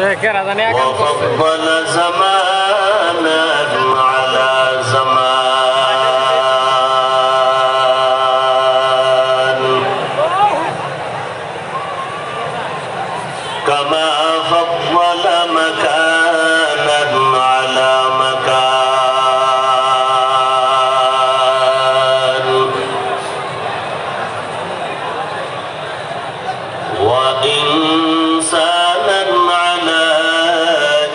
وفضل زمانا على زمان كما فضل مكانا على مكان وإنسانا على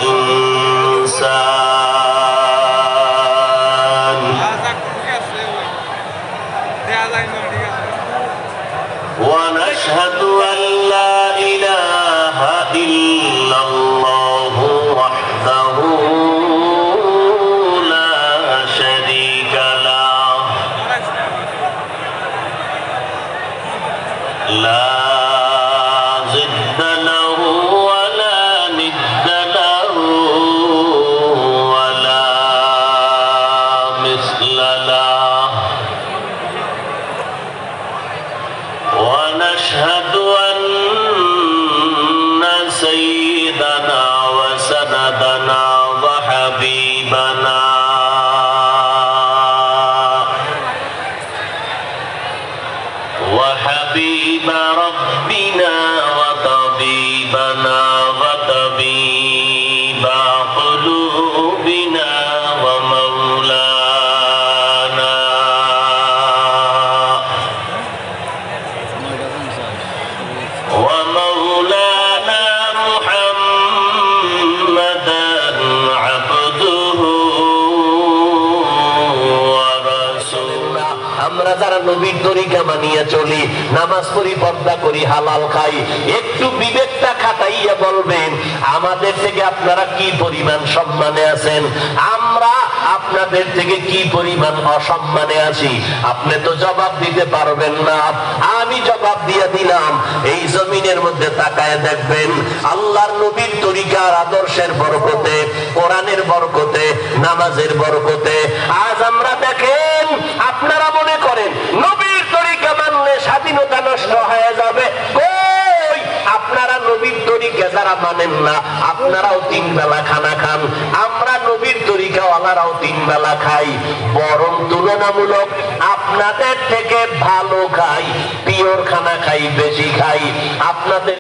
إنسان ونشهد أن لا إله إلا الله وحده لا شريك له لا ضد له ولا ند له ولا مثل له ونشهد أن سيدنا وسندنا وحبيبنا وحبيب ربنا وطبيبنا وطبيب قلوبنا ومولانا ومولانا محمدا عبده ورسوله আমরা যারা নবীর তরিকা মানিয়ে চলি, নামাজ পড়ি, পর্দা করি, হালাল খাই, একটু বিবেকটা খাটাইয়া বলবেন আমাদের থেকে আপনারা কি পরিমাণ সম্মানে আছেন, আমরা আপনাদের থেকে কি পরিমাণ অসম্মানে আছি। আপনি তো জবাব দিতে পারবেন না, আমি জবাব দিয়ে দিলাম। এই জমিনের মধ্যে তাকায় দেখবেন আল্লাহর নবীর তরিকার আদর্শের বরকতে, কোরআনের বরকতে, নামাজের বরকতে আজ আমরা দেখেন আপনারা মনে করেন নবীর তরিকা মানলে স্বাধীনতা নষ্ট হয়ে যাবে। কই, আপনারা নবীর তরিকা যারা মানেন না আপনারাও 3 বেলা খানা খান, আমরা নবীর তরিকা ওয়ালারাও 3 বেলা খাই, বরং তুলনামূলক আপনাদের থেকে ভালো খাই, পিওর খানা খাই, বেশি খাই। আপনাদের